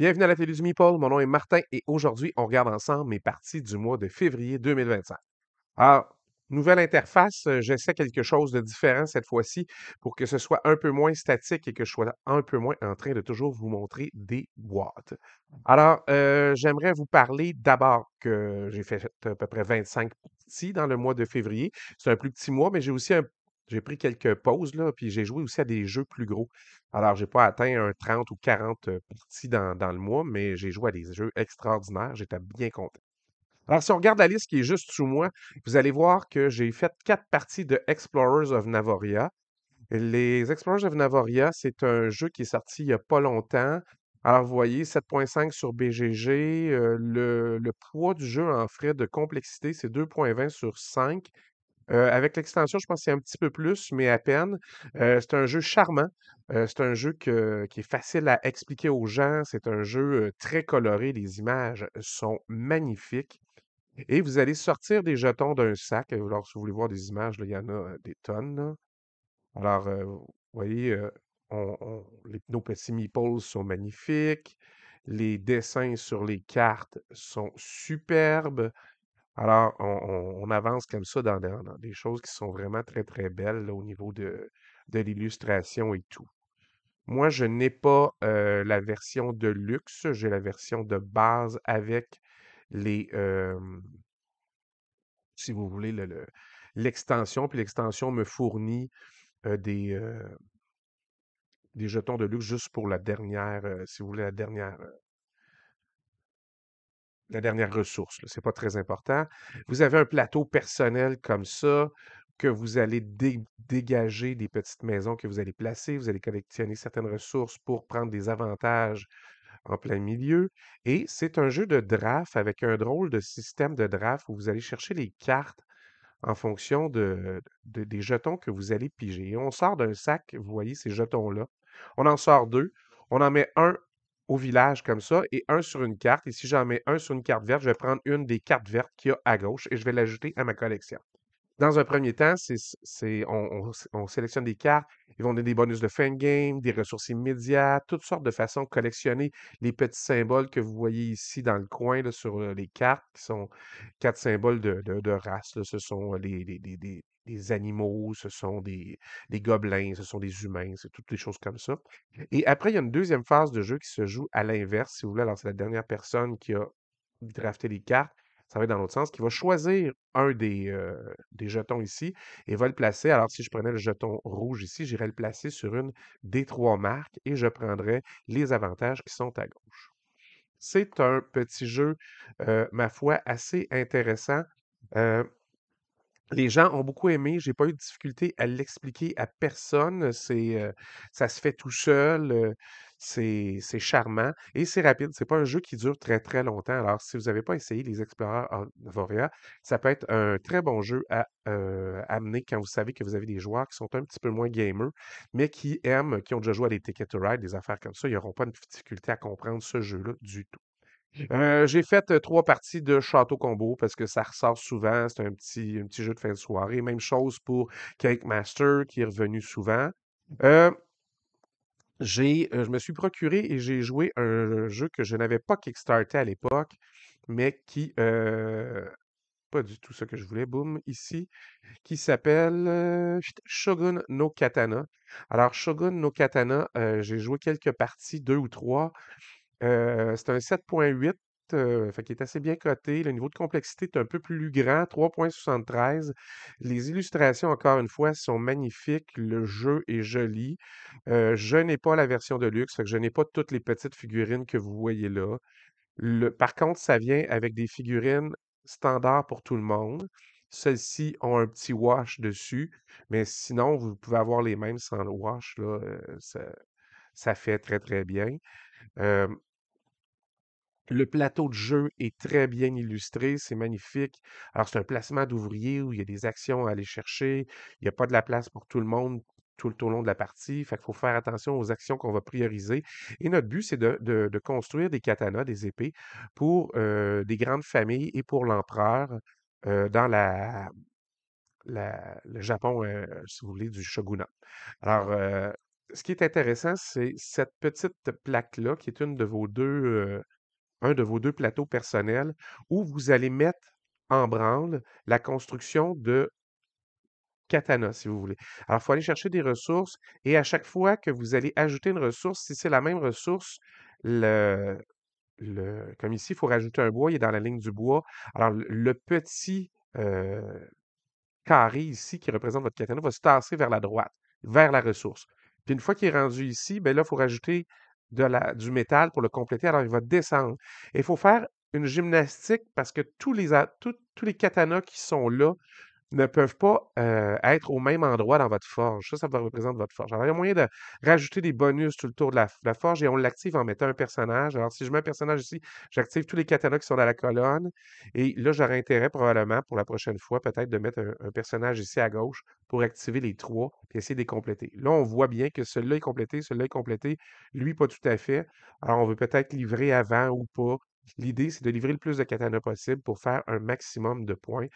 Bienvenue à la Télé du Meeple, mon nom est Martin et aujourd'hui, on regarde ensemble mes parties du mois de février 2025. Alors, nouvelle interface, j'essaie quelque chose de différent cette fois-ci pour que ce soit un peu moins statique et que je sois un peu moins en train de toujours vous montrer des boîtes. Alors, j'aimerais vous parler d'abord que j'ai fait à peu près 25 parties dans le mois de février. C'est un plus petit mois, mais j'ai pris quelques pauses, là, puis j'ai joué aussi à des jeux plus gros. Alors, j'ai pas atteint un 30 ou 40 parties dans le mois, mais j'ai joué à des jeux extraordinaires. J'étais bien content. Alors, si on regarde la liste qui est juste sous moi, vous allez voir que j'ai fait 4 parties de Explorers of Navoria. Les Explorers of Navoria, c'est un jeu qui est sorti il n'y a pas longtemps. Alors, vous voyez, 7.5 sur BGG. Le poids du jeu en frais de complexité, c'est 2.20 sur 5. Avec l'extension, je pense que c'est un petit peu plus, mais à peine. C'est un jeu charmant. C'est un jeu qui est facile à expliquer aux gens. C'est un jeu très coloré. Les images sont magnifiques. Et vous allez sortir des jetons d'un sac. Alors, si vous voulez voir des images, là, il y en a des tonnes, là. Alors, vous voyez, nos petits meeples sont magnifiques. Les dessins sur les cartes sont superbes. Alors, on avance comme ça dans des choses qui sont vraiment très, très belles là, au niveau de l'illustration et tout. Moi, je n'ai pas la version de luxe, j'ai la version de base avec les, si vous voulez, l'extension. Puis l'extension me fournit euh, des, euh, des jetons de luxe juste pour la dernière, si vous voulez, la dernière ressource. C'est pas très important. Vous avez un plateau personnel comme ça que vous allez dégager des petites maisons que vous allez placer. Vous allez collectionner certaines ressources pour prendre des avantages en plein milieu. Et c'est un jeu de draft avec un drôle de système de draft où vous allez chercher les cartes en fonction des jetons que vous allez piger. Et on sort d'un sac, vous voyez ces jetons-là. On en sort deux. On en met un au village comme ça et un sur une carte. Et si j'en mets un sur une carte verte, je vais prendre une des cartes vertes qu'il y a à gauche et je vais l'ajouter à ma collection. Dans un premier temps, on sélectionne des cartes. Ils vont donner des bonus de fin de game, des ressources immédiates, toutes sortes de façons de collectionner les petits symboles que vous voyez ici dans le coin là, sur les cartes, qui sont 4 symboles de race, là. Ce sont des animaux, ce sont des gobelins, ce sont des humains, c'est toutes des choses comme ça. Et après, il y a une deuxième phase de jeu qui se joue à l'inverse, si vous voulez. Alors, c'est la dernière personne qui a drafté les cartes, ça va être dans l'autre sens, qui va choisir un des jetons ici et va le placer. Alors, si je prenais le jeton rouge ici, j'irais le placer sur une des trois marques et je prendrais les avantages qui sont à gauche. C'est un petit jeu, ma foi, assez intéressant. Euh, les gens ont beaucoup aimé. J'ai pas eu de difficulté à l'expliquer à personne. Ça se fait tout seul. C'est charmant et c'est rapide. C'est pas un jeu qui dure très très longtemps. Alors, si vous n'avez pas essayé les Explorers of Voria, ça peut être un très bon jeu à amener quand vous savez que vous avez des joueurs qui sont un petit peu moins gamers, mais qui aiment, qui ont déjà joué à des Ticket to Ride, des affaires comme ça. Ils n'auront pas de difficulté à comprendre ce jeu-là du tout. J'ai fait 3 parties de Château Combo parce que ça ressort souvent. C'est un petit jeu de fin de soirée. Même chose pour Cake Master qui est revenu souvent. Euh, je me suis procuré et j'ai joué un jeu que je n'avais pas kickstarté à l'époque, mais pas du tout ce que je voulais, boum, ici, qui s'appelle Shogun no Katana. Alors, Shogun no Katana, j'ai joué quelques parties, 2 ou 3. C'est un 7.8, fait qu'il est assez bien coté. Le niveau de complexité est un peu plus grand, 3.73. Les illustrations, encore une fois, sont magnifiques. Le jeu est joli. Je n'ai pas la version de luxe, fait que je n'ai pas toutes les petites figurines que vous voyez là. Par contre, ça vient avec des figurines standards pour tout le monde. Celles-ci ont un petit wash dessus, mais sinon, vous pouvez avoir les mêmes sans le wash, là. Ça fait très, très bien. Euh, le plateau de jeu est très bien illustré, c'est magnifique. Alors, c'est un placement d'ouvriers où il y a des actions à aller chercher. Il n'y a pas de la place pour tout le monde tout au long de la partie. Fait qu'il faut faire attention aux actions qu'on va prioriser. Et notre but, c'est de construire des katanas, des épées, pour des grandes familles et pour l'empereur dans le Japon, si vous voulez, du shogunat. Alors, ce qui est intéressant, c'est cette petite plaque-là, qui est un de vos 2 plateaux personnels, où vous allez mettre en branle la construction de Katana, si vous voulez. Alors, il faut aller chercher des ressources et à chaque fois que vous allez ajouter une ressource, si c'est la même ressource, le comme ici, il faut rajouter un bois, il est dans la ligne du bois. Alors, le petit carré ici qui représente votre katana va se tasser vers la droite, vers la ressource. Puis une fois qu'il est rendu ici, ben là, il faut rajouter du métal pour le compléter. Alors, il va descendre. Et il faut faire une gymnastique parce que tous les katanas qui sont là ne peuvent pas être au même endroit dans votre forge. Ça représente votre forge. Alors, il y a moyen de rajouter des bonus tout le tour de la forge et on l'active en mettant un personnage. Alors, si je mets un personnage ici, j'active tous les katanas qui sont dans la colonne. Et là, j'aurais intérêt probablement pour la prochaine fois, peut-être de mettre un personnage ici à gauche pour activer les trois et essayer de les compléter. Là, on voit bien que celui-là est complété, celui-là est complété, lui, pas tout à fait. Alors, on veut peut-être livrer avant ou pas. L'idée, c'est de livrer le plus de katanas possible pour faire un maximum de points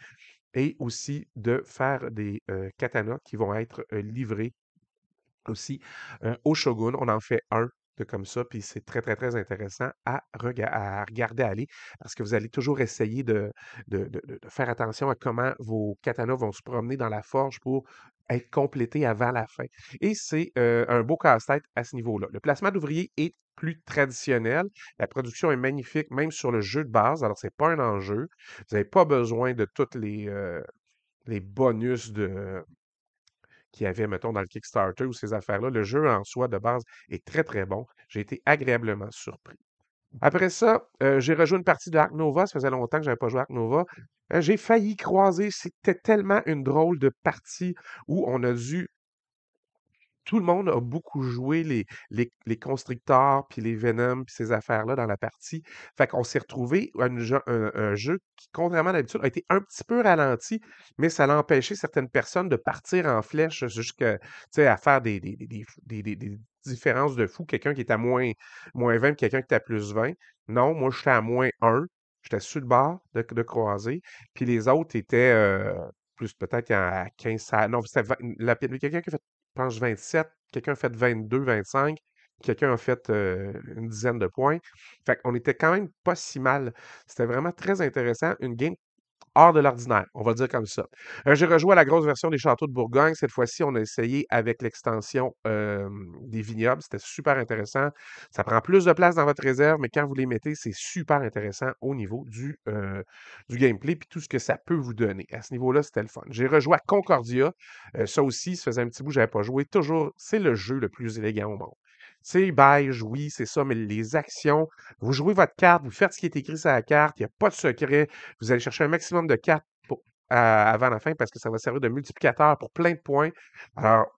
et aussi de faire des katanas qui vont être livrés aussi au shogun. On en fait un de comme ça, puis c'est très, très, très intéressant à regarder aller parce que vous allez toujours essayer de faire attention à comment vos katanas vont se promener dans la forge pour être complétés avant la fin. Et c'est un beau casse-tête à ce niveau-là. Le placement d'ouvriers est plus traditionnel. La production est magnifique, même sur le jeu de base. Alors, c'est pas un enjeu. Vous n'avez pas besoin de tous les bonus qu'il y avait, mettons, dans le Kickstarter ou ces affaires-là. Le jeu en soi de base est très, très bon. J'ai été agréablement surpris. Après ça, j'ai rejoint une partie de Ark Nova. Ça faisait longtemps que je n'avais pas joué à Ark Nova. J'ai failli croiser. C'était tellement une drôle de partie où on a dû tout le monde a beaucoup joué les Constrictors, puis les Venom, puis ces affaires-là dans la partie. Fait qu'on s'est retrouvé à un jeu qui, contrairement à d'habitude, a été un petit peu ralenti, mais ça l'a empêché certaines personnes de partir en flèche jusqu'à, tu sais, à faire des différences de fou. Quelqu'un qui est à moins 20, puis quelqu'un qui est à plus 20. Non, moi, j'étais à -1. J'étais sur le bord de croiser, puis les autres étaient plus peut-être à 15. Non, c'était quelqu'un qui a fait je pense 27, quelqu'un a fait 22, 25, quelqu'un a fait une dizaine de points. Fait qu'on était quand même pas si mal. C'était vraiment très intéressant. Une game hors de l'ordinaire, on va dire comme ça. J'ai rejoué à la grosse version des Châteaux de Bourgogne. Cette fois-ci, on a essayé avec l'extension des vignobles. C'était super intéressant. Ça prend plus de place dans votre réserve, mais quand vous les mettez, c'est super intéressant au niveau du gameplay puis tout ce que ça peut vous donner. À ce niveau-là, c'était le fun. J'ai rejoué à Concordia. Ça aussi, ça faisait un petit bout que je n'avais pas joué. Toujours, c'est le jeu le plus élégant au monde. C'est beige, oui, c'est ça, mais les actions, vous jouez votre carte, vous faites ce qui est écrit sur la carte, il n'y a pas de secret, vous allez chercher un maximum de cartes avant la fin parce que ça va servir de multiplicateur pour plein de points. Alors,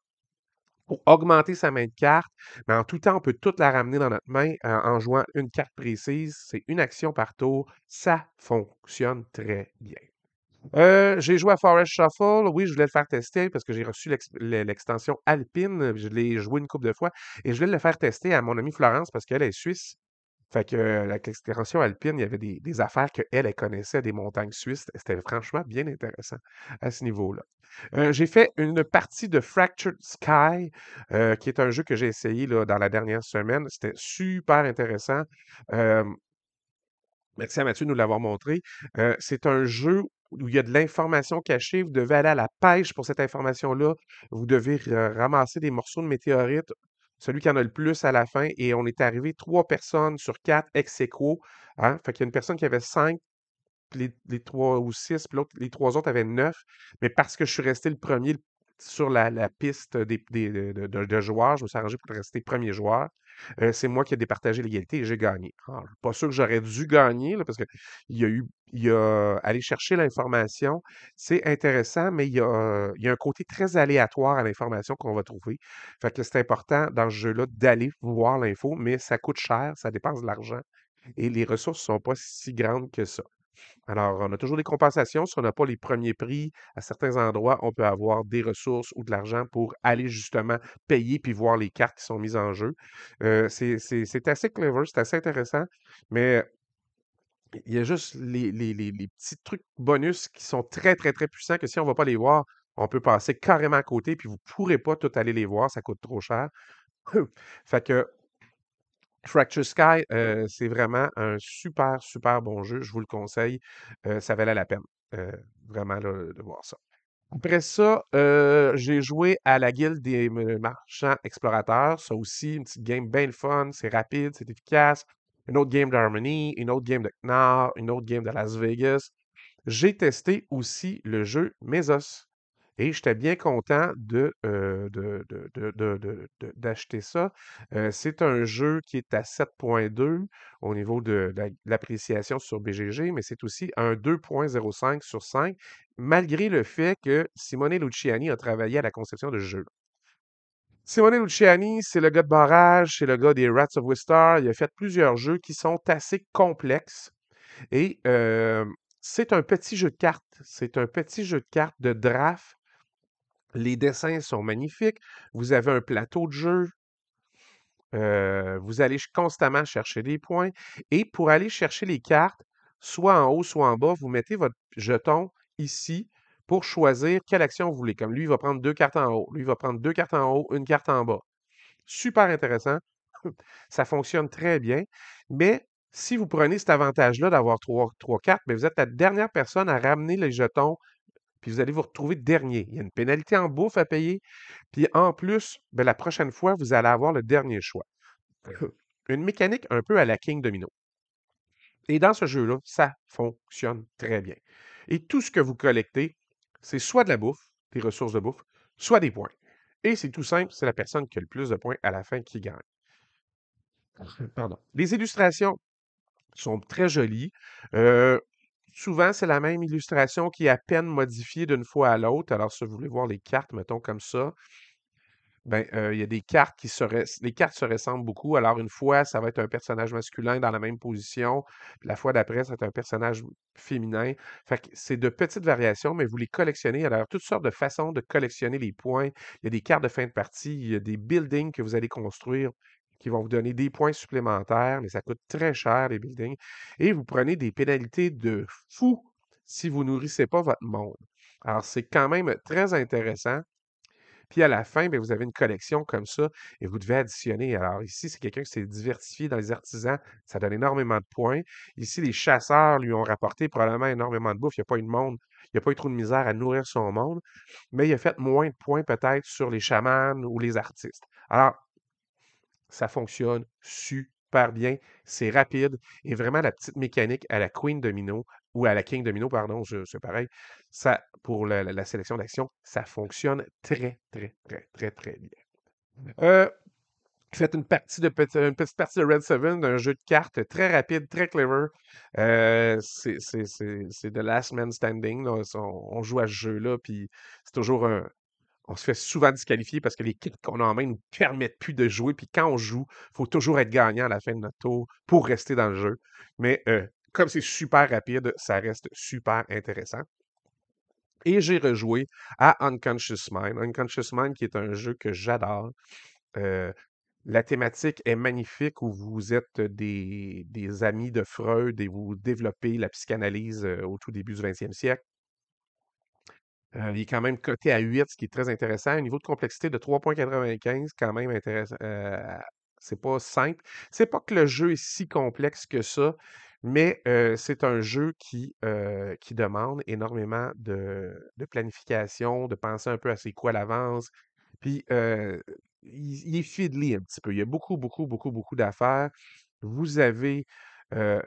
pour augmenter sa main de carte, mais en tout temps, on peut toute la ramener dans notre main en jouant une carte précise. C'est une action par tour. Ça fonctionne très bien. J'ai joué à Forest Shuffle. Oui, je voulais le faire tester parce que j'ai reçu l'extension Alpine. Je l'ai joué une couple de fois et je voulais le faire tester à mon amie Florence parce qu'elle est suisse. Fait que l'extension alpine, il y avait des affaires qu'elle, elle connaissait des montagnes suisses. C'était franchement bien intéressant à ce niveau-là. J'ai fait une partie de Fractured Sky, qui est un jeu que j'ai essayé là, dans la dernière semaine. C'était super intéressant. Euh, Merci à Mathieu de nous l'avoir montré. C'est un jeu où il y a de l'information cachée. Vous devez aller à la pêche pour cette information-là. Vous devez ramasser des morceaux de météorites. Celui qui en a le plus à la fin. Et on est arrivé 3 personnes sur 4 ex aequo. Hein? Fait qu'il y a une personne qui avait 5, puis les 3 ou 6, puis les 3 autres avaient 9. Mais parce que je suis resté le premier sur la piste de joueurs, je me suis arrangé pour rester premier joueur. C'est moi qui ai départagé l'égalité et j'ai gagné. Alors, je suis pas sûr que j'aurais dû gagner, là, parce que il y a aller chercher l'information, c'est intéressant, mais il y a un côté très aléatoire à l'information qu'on va trouver. Fait que c'est important dans ce jeu-là d'aller voir l'info, mais ça coûte cher, ça dépense de l'argent et les ressources sont pas si grandes que ça. Alors, on a toujours des compensations. Si on n'a pas les premiers prix, à certains endroits, on peut avoir des ressources ou de l'argent pour aller justement payer puis voir les cartes qui sont mises en jeu. C'est assez clever, c'est assez intéressant, mais il y a juste les petits trucs bonus qui sont très, très, très puissants que si on ne va pas les voir, on peut passer carrément à côté puis vous ne pourrez pas tout aller les voir, ça coûte trop cher. Fait que Fracture Sky, c'est vraiment un super, super bon jeu. Je vous le conseille. Ça valait la peine, euh, vraiment, là, de voir ça. Après ça, j'ai joué à la Guilde des marchands explorateurs. Ça aussi, une petite game bien le fun. C'est rapide, c'est efficace. Une autre game d'Harmony, une autre game de Knar, une autre game de Las Vegas. J'ai testé aussi le jeu Mesos et j'étais bien content d'acheter ça. C'est un jeu qui est à 7.2 au niveau de l'appréciation sur BGG, mais c'est aussi un 2.05 sur 5, malgré le fait que Simone Luciani a travaillé à la conception de ce jeu. Simone Luciani, c'est le gars de Barrage, c'est le gars des Rats of Wistar. Il a fait plusieurs jeux qui sont assez complexes et c'est un petit jeu de cartes. C'est un petit jeu de cartes de draft. Les dessins sont magnifiques. Vous avez un plateau de jeu. Vous allez constamment chercher des points. Et pour aller chercher les cartes, soit en haut, soit en bas, vous mettez votre jeton ici pour choisir quelle action vous voulez. Comme lui, il va prendre 2 cartes en haut. Lui, il va prendre 2 cartes en haut, une carte en bas. Super intéressant. Ça fonctionne très bien. Mais si vous prenez cet avantage-là d'avoir trois cartes, bien, vous êtes la dernière personne à ramener les jetons, puis vous allez vous retrouver dernier. Il y a une pénalité en bouffe à payer. Puis en plus, bien, la prochaine fois, vous allez avoir le dernier choix. Une mécanique un peu à la King Domino. Et dans ce jeu-là, ça fonctionne très bien. Et tout ce que vous collectez, c'est soit de la bouffe, des ressources de bouffe, soit des points. Et c'est tout simple, c'est la personne qui a le plus de points à la fin qui gagne. Pardon. Les illustrations sont très jolies. Euh, Souvent, c'est la même illustration qui est à peine modifiée d'une fois à l'autre. Alors, si vous voulez voir les cartes, mettons comme ça, ben, il y a des cartes les cartes se ressemblent beaucoup. Alors, une fois, ça va être un personnage masculin dans la même position. Puis la fois d'après, ça va être un personnage féminin. Fait que c'est de petites variations, mais vous les collectionnez. Alors, toutes sortes de façons de collectionner les points. Il y a des cartes de fin de partie, il y a des buildings que vous allez construire qui vont vous donner des points supplémentaires, mais ça coûte très cher, les buildings. Et vous prenez des pénalités de fou si vous nourrissez pas votre monde. Alors, c'est quand même très intéressant. Puis à la fin, bien, vous avez une collection comme ça et vous devez additionner. Alors ici, c'est quelqu'un qui s'est diversifié dans les artisans. Ça donne énormément de points. Ici, les chasseurs lui ont rapporté probablement énormément de bouffe. Il n'y a pas eu de monde. Il n'y a pas eu trop de misère à nourrir son monde. Mais il a fait moins de points peut-être sur les chamans ou les artistes. Alors, ça fonctionne super bien. C'est rapide et vraiment la petite mécanique à la Queen Domino ou à la King Domino, pardon, c'est pareil. Ça, pour la sélection d'actions, ça fonctionne très, très, très, très, très bien. Euh, Faites une petite partie de Red Seven, un jeu de cartes très rapide, très clever. C'est The Last Man Standing, là. On joue à ce jeu-là, puis c'est toujours un, on se fait souvent disqualifier parce que les kits qu'on a en main ne nous permettent plus de jouer. Puis quand on joue, il faut toujours être gagnant à la fin de notre tour pour rester dans le jeu. Mais comme c'est super rapide, ça reste super intéressant. Et j'ai rejoué à Unconscious Mind. Unconscious Mind, qui est un jeu que j'adore. Euh, la thématique est magnifique où vous êtes des amis de Freud et vous développez la psychanalyse au tout début du 20e siècle. Il est quand même coté à 8, ce qui est très intéressant. Un niveau de complexité de 3.95, quand même intéressant. C'est pas simple. C'est pas que le jeu est si complexe que ça, mais c'est un jeu qui demande énormément de planification, de penser un peu à c'est quoi l'avance. Puis, il est fiddly un petit peu. Il y a beaucoup, beaucoup, beaucoup, beaucoup d'affaires. Vous avez euh,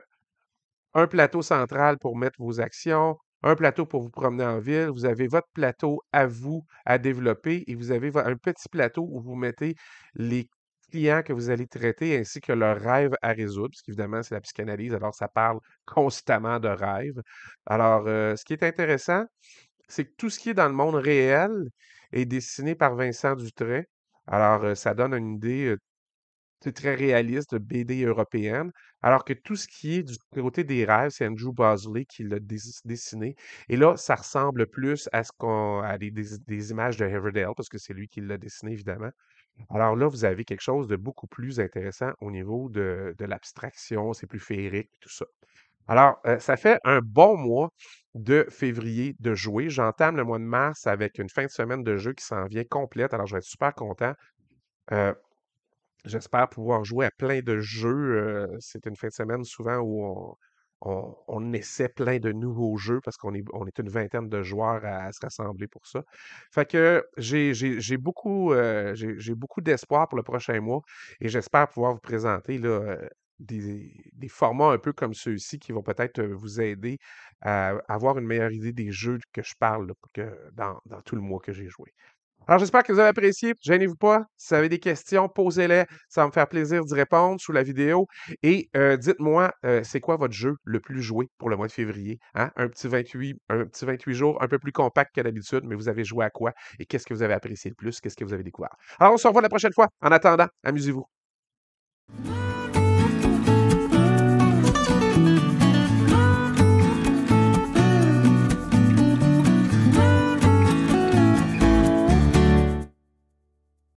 un plateau central pour mettre vos actions, un plateau pour vous promener en ville, vous avez votre plateau à vous à développer et vous avez un petit plateau où vous mettez les clients que vous allez traiter ainsi que leurs rêves à résoudre, parce qu'évidemment, c'est la psychanalyse, alors ça parle constamment de rêves. Alors, ce qui est intéressant, c'est que tout ce qui est dans le monde réel est dessiné par Vincent Dutray. Alors, ça donne une idée c'est très réaliste de BD européenne, alors que tout ce qui est du côté des rêves, c'est Andrew Bosley qui l'a dessiné. Et là, ça ressemble plus à des images de Riverdale, parce que c'est lui qui l'a dessiné, évidemment. Alors là, vous avez quelque chose de beaucoup plus intéressant au niveau de l'abstraction, c'est plus féerique, tout ça. Alors, ça fait un bon mois de février de jouer. J'entame le mois de mars avec une fin de semaine de jeu qui s'en vient complète. Alors, je vais être super content. Euh, J'espère pouvoir jouer à plein de jeux. C'est une fin de semaine souvent où on essaie plein de nouveaux jeux parce qu'on est une vingtaine de joueurs à se rassembler pour ça. Fait que j'ai beaucoup d'espoir pour le prochain mois et j'espère pouvoir vous présenter là, des formats un peu comme ceux-ci qui vont peut-être vous aider à avoir une meilleure idée des jeux que je parle là, dans tout le mois que j'ai joué. Alors, j'espère que vous avez apprécié. Gênez-vous pas. Si vous avez des questions, posez-les. Ça va me faire plaisir d'y répondre sous la vidéo. Et dites-moi, c'est quoi votre jeu le plus joué pour le mois de février? Hein? Un petit 28 jours, un peu plus compact que d'habitude, mais vous avez joué à quoi? Et qu'est-ce que vous avez apprécié le plus? Qu'est-ce que vous avez découvert? Alors, on se revoit la prochaine fois. En attendant, amusez-vous.